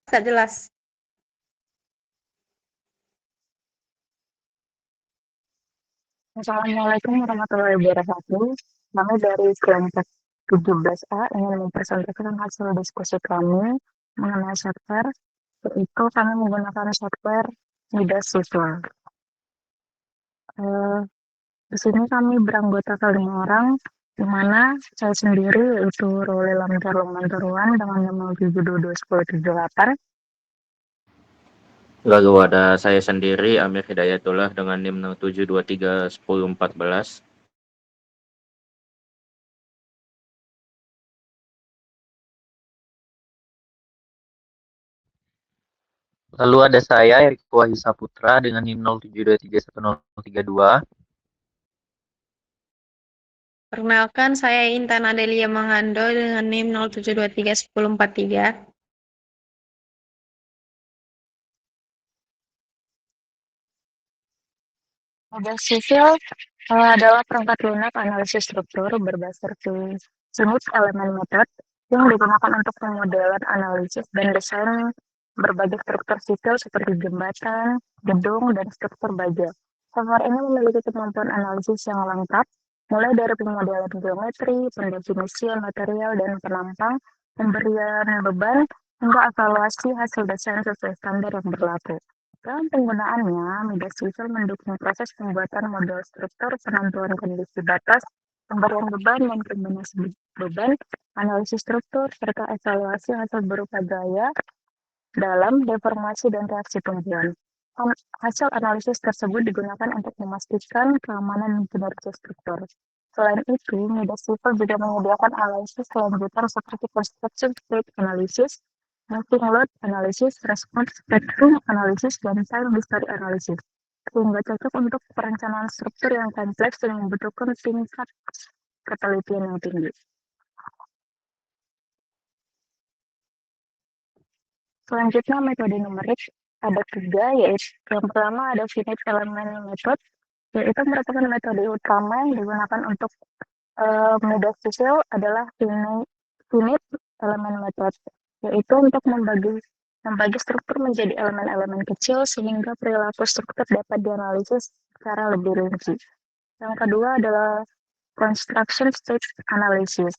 Nggak jelas. Assalamualaikum warahmatullahi wabarakatuh. Kami dari kelompok 17A ingin mempresentasikan hasil diskusi kami mengenai software, yaitu kami menggunakan software Midas Siswa. Eh, di sini kami beranggotakan 5 orang, di mana saya sendiri yaitu Roli Lamtar Lomanturuan dengan nomor 7221078. Lalu ada saya sendiri, Amir Hidayatullah dengan NIM 7231014. Lalu ada saya, Eriko Wahyu Saputra dengan NIM 07231032. Perkenalkan, saya Intan Adelia Mangando dengan NIM 07231043. Midas Siswa adalah perangkat lunak analisis struktur berdasarkan unit elemen metode yang digunakan untuk pemodelan analisis dan desain berbagai struktur sipil seperti jembatan, gedung, dan struktur baja. Software ini memiliki kemampuan analisis yang lengkap, mulai dari pemodelan geometri, pendefinisian material dan penampang, pemberian beban, hingga evaluasi hasil desain sesuai standar yang berlaku. Dalam penggunaannya, Midas Siswa mendukung proses pembuatan model struktur, penentuan kondisi batas, pemberian beban dan kombinasi beban, analisis struktur, serta evaluasi hasil berupa gaya dalam deformasi dan reaksi tumbuhan. Hasil analisis tersebut digunakan untuk memastikan keamanan dan kinerja struktur. Selain itu, Midas Siswa juga menyediakan analisis lanjutan seperti construction state analysis, moving load analysis, response spectrum analysis, dan time history analysis, sehingga cocok untuk perencanaan struktur yang kompleks dan membutuhkan tingkat ketelitian yang tinggi. Selanjutnya, metode numerik ada 3, yaitu yang pertama ada finite element method, yaitu merupakan metode utama yang digunakan untuk Midas Siswa adalah finite element method, yaitu untuk membagi struktur menjadi elemen-elemen kecil sehingga perilaku struktur dapat dianalisis secara lebih rinci. Yang kedua adalah construction state analysis,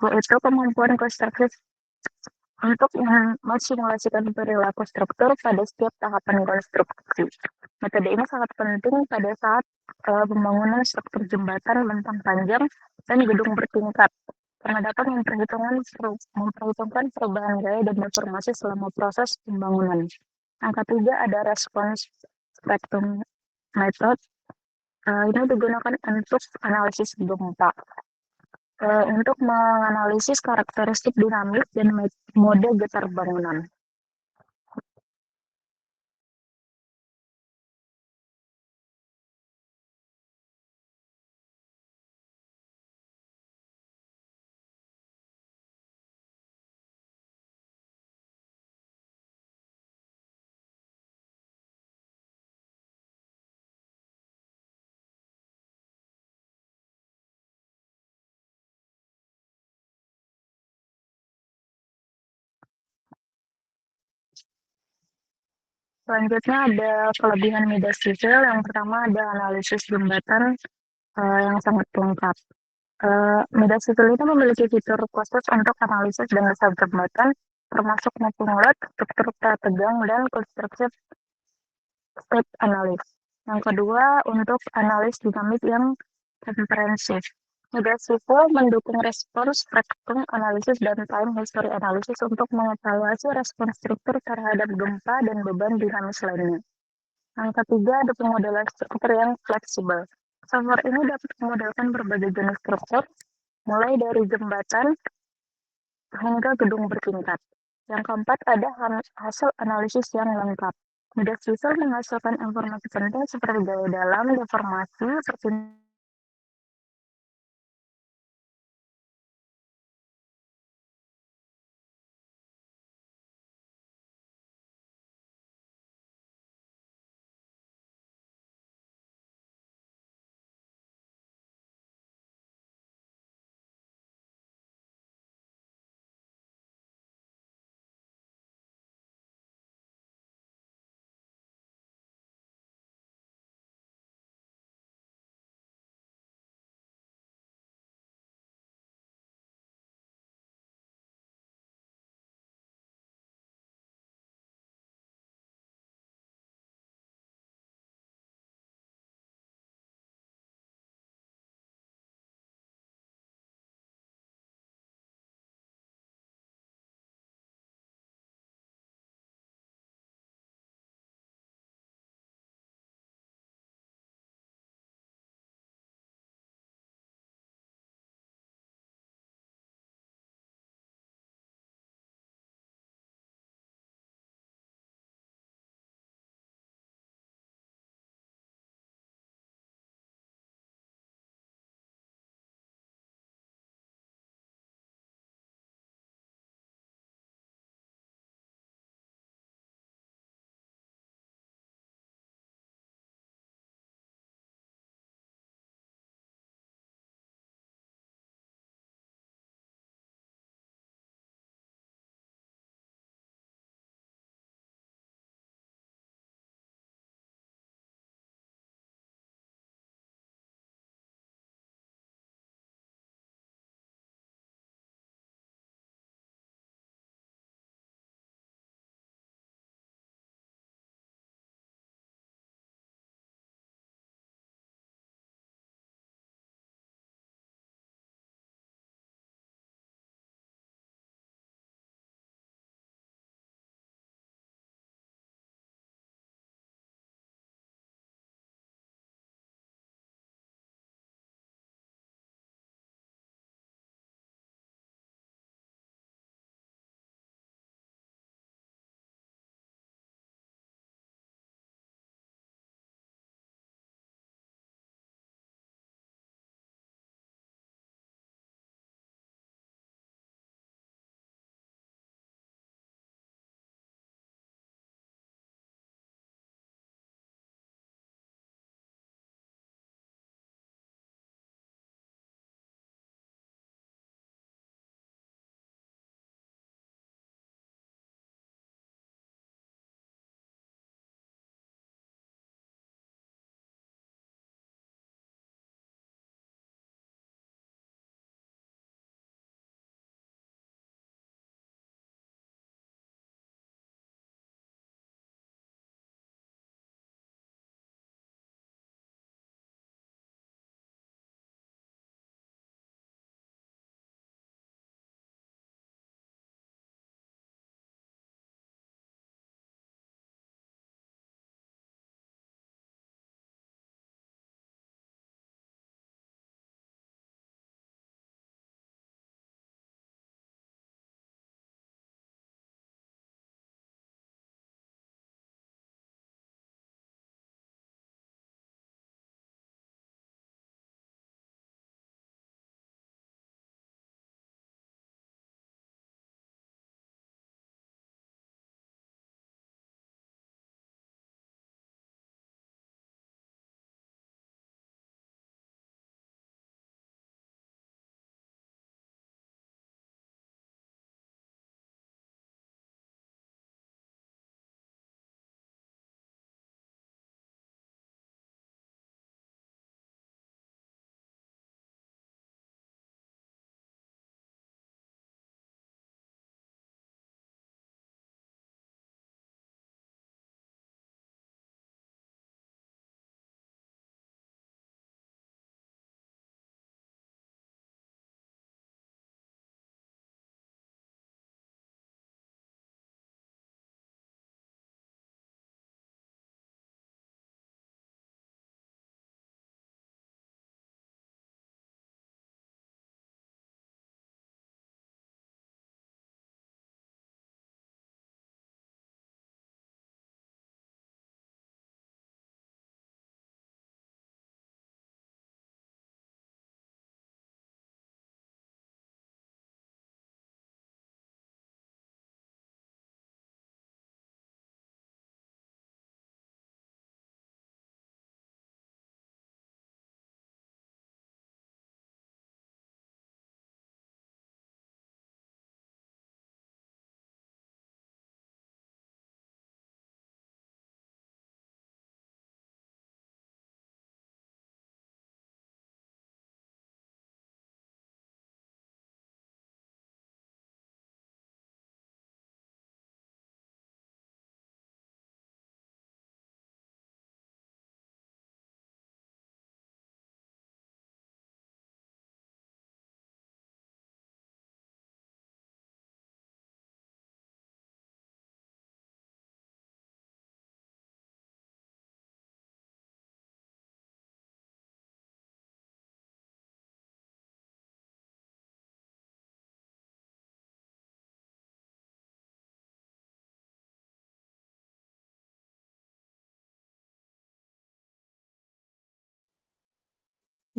yaitu kemampuan konstruksi untuk mensimulasikan perilaku struktur pada setiap tahapan konstruksi. Metode ini sangat penting pada saat pembangunan struktur jembatan, bentang panjang, dan gedung bertingkat, karena dapat memperhitungkan perubahan gaya dan deformasi selama proses pembangunan. Yang ketiga ada response spectrum method. Ini digunakan untuk analisis gempa. Untuk menganalisis karakteristik dinamik dan mode getar bangunan. Selanjutnya ada kelebihan Midas Siswa. Yang pertama ada analisis jembatan yang sangat lengkap. Midas Siswa itu memiliki fitur khusus untuk analisis dan desain jembatan, termasuk mapping load, struktur tegang, dan konstruksi state analysis. Yang kedua, untuk analis dinamik yang komprehensif. Midas Siswa mendukung respons spektrum analisis dan time history analysis untuk mengevaluasi respons struktur terhadap gempa dan beban dinamis lainnya. Yang ketiga, ada pemodelan struktur yang fleksibel. Software ini dapat memodelkan berbagai jenis struktur, mulai dari jembatan hingga gedung bertingkat. Yang keempat, ada hasil analisis yang lengkap. Midas Siswa menghasilkan informasi penting seperti gaya dalam, deformasi, perpindahan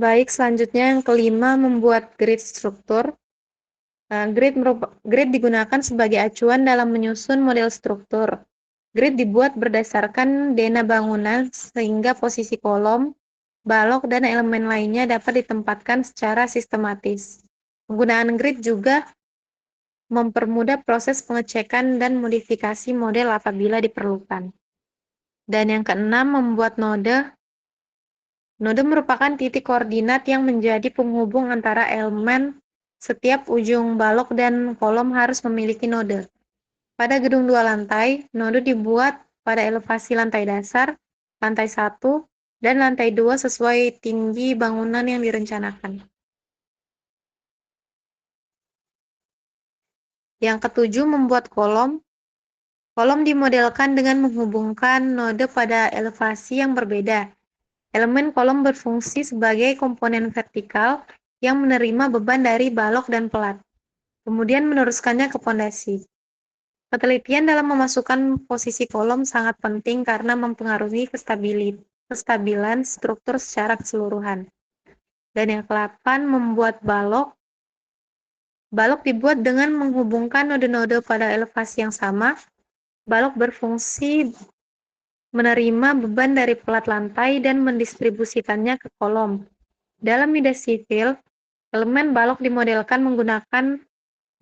Baik, selanjutnya yang kelima, membuat grid struktur. Grid digunakan sebagai acuan dalam menyusun model struktur. Grid dibuat berdasarkan dena bangunan sehingga posisi kolom, balok, dan elemen lainnya dapat ditempatkan secara sistematis. Penggunaan grid juga mempermudah proses pengecekan dan modifikasi model apabila diperlukan. Dan yang keenam, membuat node. Node merupakan titik koordinat yang menjadi penghubung antara elemen. Setiap ujung balok dan kolom harus memiliki node. Pada gedung 2 lantai, node dibuat pada elevasi lantai dasar, lantai 1, dan lantai 2 sesuai tinggi bangunan yang direncanakan. Yang ketujuh, membuat kolom. Kolom dimodelkan dengan menghubungkan node pada elevasi yang berbeda. Elemen kolom berfungsi sebagai komponen vertikal yang menerima beban dari balok dan pelat, kemudian meneruskannya ke pondasi. Penelitian dalam memasukkan posisi kolom sangat penting karena mempengaruhi kestabilan struktur secara keseluruhan. Dan yang ke-8, membuat balok. Balok dibuat dengan menghubungkan node-node pada elevasi yang sama. Balok berfungsi menerima beban dari pelat lantai dan mendistribusikannya ke kolom. Dalam media sipil, elemen balok dimodelkan menggunakan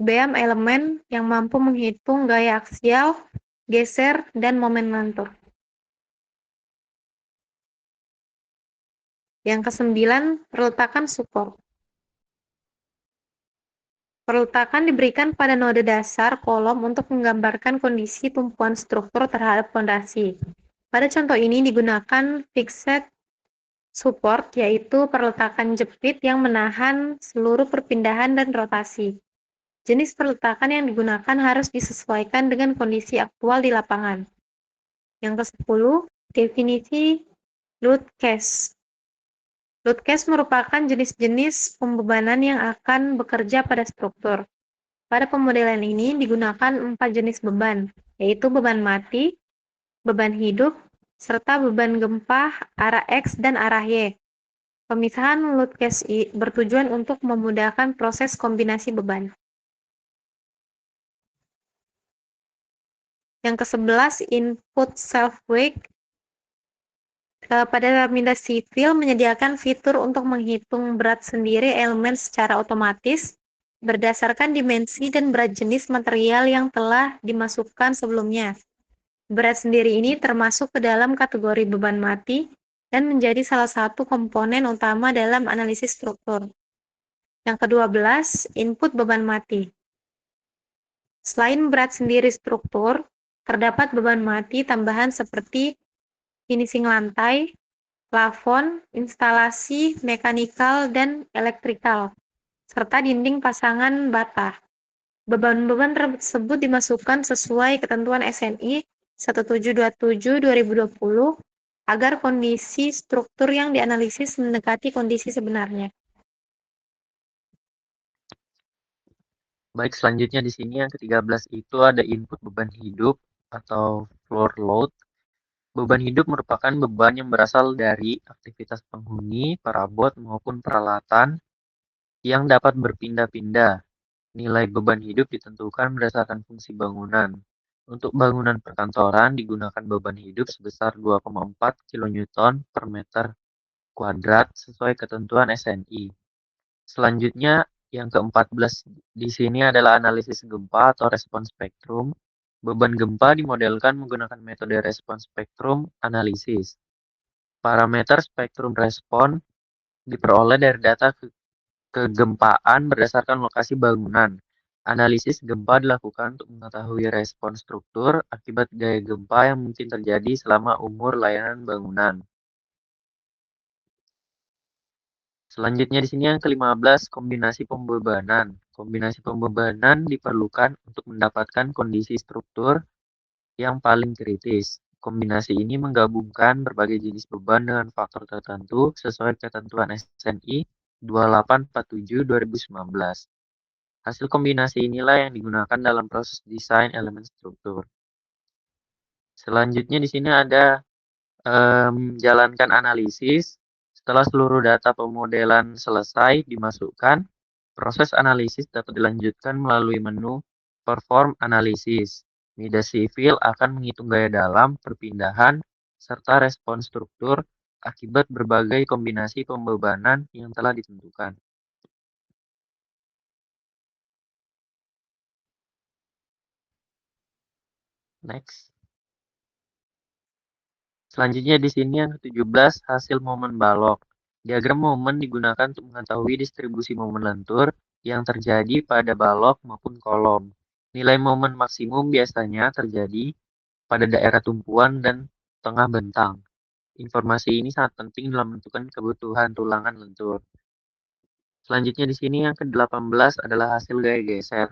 beam elemen yang mampu menghitung gaya aksial, geser, dan momen lentur. Yang ke-9, perletakan support. Perletakan diberikan pada node dasar kolom untuk menggambarkan kondisi tumpuan struktur terhadap fondasi. Pada contoh ini digunakan fixed support, yaitu perletakan jepit yang menahan seluruh perpindahan dan rotasi. Jenis perletakan yang digunakan harus disesuaikan dengan kondisi aktual di lapangan. Yang ke-10, definisi load case. Load case merupakan jenis-jenis pembebanan yang akan bekerja pada struktur. Pada pemodelan ini digunakan 4 jenis beban, yaitu beban mati, beban hidup, serta beban gempa arah X dan arah Y. Pemisahan load case bertujuan untuk memudahkan proses kombinasi beban. Yang ke-11, input self-weight. Pada media sipil menyediakan fitur untuk menghitung berat sendiri elemen secara otomatis berdasarkan dimensi dan berat jenis material yang telah dimasukkan sebelumnya. Berat sendiri ini termasuk ke dalam kategori beban mati dan menjadi salah satu komponen utama dalam analisis struktur. Yang ke-12, input beban mati. Selain berat sendiri struktur, terdapat beban mati tambahan seperti finishing lantai, plafon, instalasi mekanikal dan elektrikal, serta dinding pasangan bata. Beban-beban tersebut dimasukkan sesuai ketentuan SNI 1727/2020 agar kondisi struktur yang dianalisis mendekati kondisi sebenarnya. Baik, selanjutnya di sini yang ke-13 itu ada input beban hidup atau floor load. Beban hidup merupakan beban yang berasal dari aktivitas penghuni, perabot, maupun peralatan yang dapat berpindah-pindah. Nilai beban hidup ditentukan berdasarkan fungsi bangunan. Untuk bangunan perkantoran digunakan beban hidup sebesar 2,4 kN per meter kuadrat sesuai ketentuan SNI. Selanjutnya, yang ke-14 di sini adalah analisis gempa atau respons spektrum. Beban gempa dimodelkan menggunakan metode respons spektrum analisis. Parameter spektrum respon diperoleh dari data kegempaan berdasarkan lokasi bangunan. Analisis gempa dilakukan untuk mengetahui respon struktur akibat gaya gempa yang mungkin terjadi selama umur layanan bangunan. Selanjutnya di sini yang ke-15, kombinasi pembebanan. Kombinasi pembebanan diperlukan untuk mendapatkan kondisi struktur yang paling kritis. Kombinasi ini menggabungkan berbagai jenis beban dengan faktor tertentu sesuai ketentuan SNI 2847/2019. Hasil kombinasi inilah yang digunakan dalam proses desain elemen struktur. Selanjutnya di sini ada menjalankan analisis. Setelah seluruh data pemodelan selesai dimasukkan, proses analisis dapat dilanjutkan melalui menu Perform Analysis. Mida Civil akan menghitung gaya dalam, perpindahan, serta respons struktur akibat berbagai kombinasi pembebanan yang telah ditentukan. Next. Selanjutnya di sini yang ke-17 hasil momen balok. Diagram momen digunakan untuk mengetahui distribusi momen lentur yang terjadi pada balok maupun kolom. Nilai momen maksimum biasanya terjadi pada daerah tumpuan dan tengah bentang. Informasi ini sangat penting dalam menentukan kebutuhan tulangan lentur. Selanjutnya di sini yang ke-18 adalah hasil gaya geser.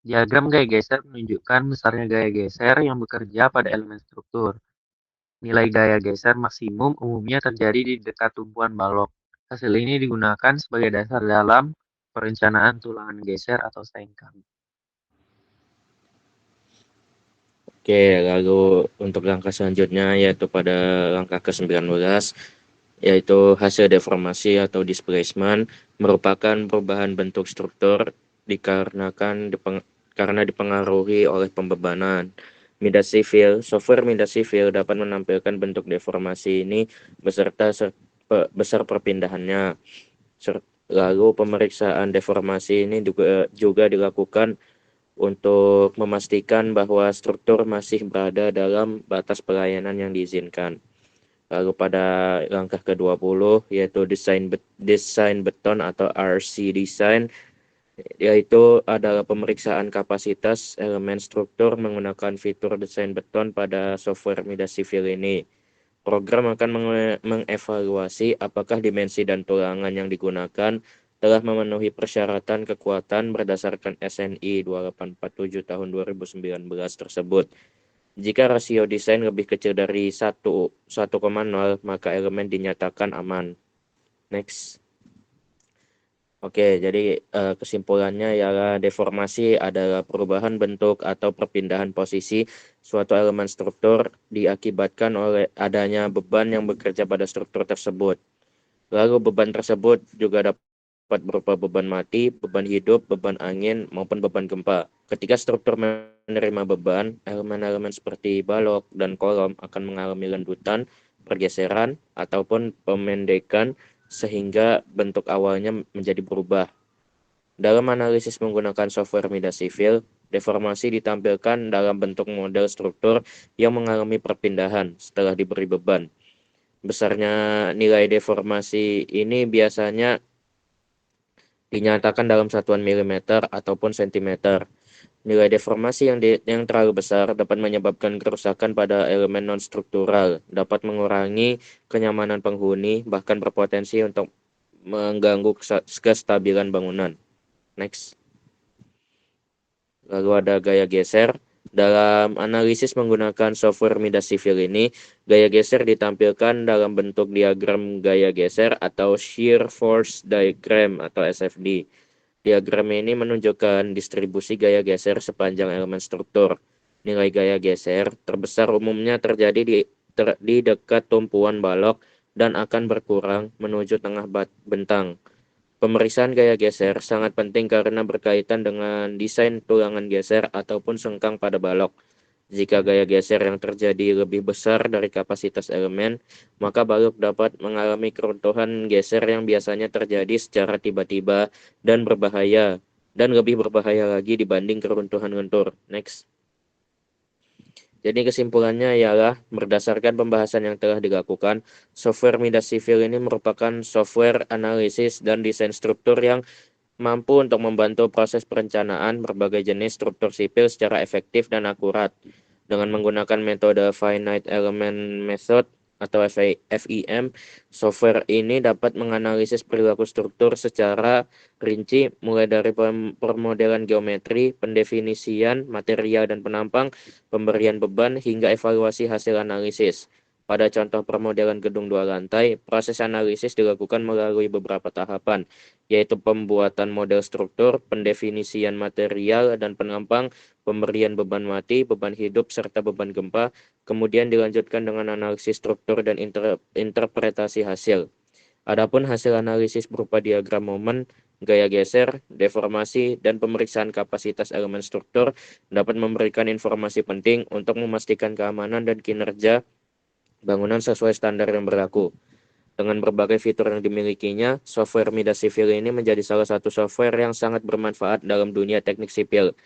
Diagram gaya geser menunjukkan besarnya gaya geser yang bekerja pada elemen struktur. Nilai gaya geser maksimum umumnya terjadi di dekat tumpuan balok. Hasil ini digunakan sebagai dasar dalam perencanaan tulangan geser atau sengkang. Oke, lalu untuk langkah selanjutnya yaitu pada langkah ke-19, yaitu hasil deformasi atau displacement merupakan perubahan bentuk struktur karena dipengaruhi oleh pembebanan. Mida Civil, software Mida Civil dapat menampilkan bentuk deformasi ini beserta besar perpindahannya. Lalu pemeriksaan deformasi ini juga dilakukan untuk memastikan bahwa struktur masih berada dalam batas pelayanan yang diizinkan. Lalu pada langkah ke-20 yaitu desain beton atau RC design, yaitu adalah pemeriksaan kapasitas elemen struktur menggunakan fitur desain beton pada software Mida Civil ini. Program akan mengevaluasi apakah dimensi dan tulangan yang digunakan telah memenuhi persyaratan kekuatan berdasarkan SNI 2847 tahun 2019 tersebut. Jika rasio desain lebih kecil dari 1,0, maka elemen dinyatakan aman. Next. Oke, jadi kesimpulannya ialah deformasi adalah perubahan bentuk atau perpindahan posisi suatu elemen struktur diakibatkan oleh adanya beban yang bekerja pada struktur tersebut. Lalu beban tersebut juga dapat berupa beban mati, beban hidup, beban angin, maupun beban gempa. Ketika struktur menerima beban, elemen-elemen seperti balok dan kolom akan mengalami lendutan, pergeseran, ataupun pemendekan sehingga bentuk awalnya menjadi berubah. Dalam analisis menggunakan software Mida Civil, deformasi ditampilkan dalam bentuk model struktur yang mengalami perpindahan setelah diberi beban. Besarnya nilai deformasi ini biasanya dinyatakan dalam satuan milimeter ataupun sentimeter. Nilai deformasi yang terlalu besar dapat menyebabkan kerusakan pada elemen non-struktural, dapat mengurangi kenyamanan penghuni, bahkan berpotensi untuk mengganggu kestabilan bangunan. Next. Lalu ada gaya geser. Dalam analisis menggunakan software Mida Civil ini, gaya geser ditampilkan dalam bentuk diagram gaya geser atau Shear Force Diagram atau SFD. Diagram ini menunjukkan distribusi gaya geser sepanjang elemen struktur. Nilai gaya geser terbesar umumnya terjadi di dekat tumpuan balok dan akan berkurang menuju tengah bentang. Pemeriksaan gaya geser sangat penting karena berkaitan dengan desain tulangan geser ataupun sengkang pada balok. Jika gaya geser yang terjadi lebih besar dari kapasitas elemen, maka balok dapat mengalami keruntuhan geser yang biasanya terjadi secara tiba-tiba dan berbahaya, dan lebih berbahaya lagi dibanding keruntuhan lentur. Next. Jadi kesimpulannya ialah berdasarkan pembahasan yang telah dilakukan, software Mida Civil ini merupakan software analisis dan desain struktur yang mampu untuk membantu proses perencanaan berbagai jenis struktur sipil secara efektif dan akurat. Dengan menggunakan metode Finite Element Method atau FEM, software ini dapat menganalisis perilaku struktur secara rinci mulai dari permodelan geometri, pendefinisian material dan penampang, pemberian beban, hingga evaluasi hasil analisis. Pada contoh permodelan gedung 2 lantai, proses analisis dilakukan melalui beberapa tahapan, yaitu pembuatan model struktur, pendefinisian material dan penampang, pemberian beban mati, beban hidup, serta beban gempa, kemudian dilanjutkan dengan analisis struktur dan interpretasi hasil. Adapun hasil analisis berupa diagram momen, gaya geser, deformasi, dan pemeriksaan kapasitas elemen struktur dapat memberikan informasi penting untuk memastikan keamanan dan kinerja bangunan sesuai standar yang berlaku. Dengan berbagai fitur yang dimilikinya, software Midas Sivil ini menjadi salah satu software yang sangat bermanfaat dalam dunia teknik sipil.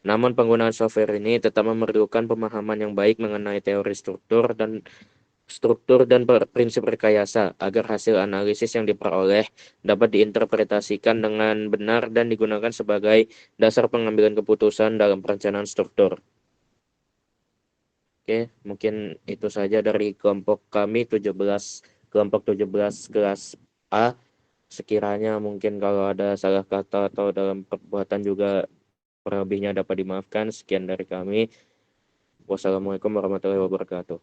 Namun penggunaan software ini tetap memerlukan pemahaman yang baik mengenai teori struktur dan prinsip rekayasa agar hasil analisis yang diperoleh dapat diinterpretasikan dengan benar dan digunakan sebagai dasar pengambilan keputusan dalam perencanaan struktur. Oke, mungkin itu saja dari kelompok kami kelompok 17 kelas A. Sekiranya mungkin kalau ada salah kata atau dalam perbuatan juga lebihnya dapat dimaafkan. Sekian dari kami. Wassalamualaikum warahmatullahi wabarakatuh.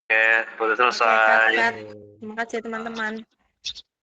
Oke, sudah Oke, selesai. cut. Terima kasih teman-teman.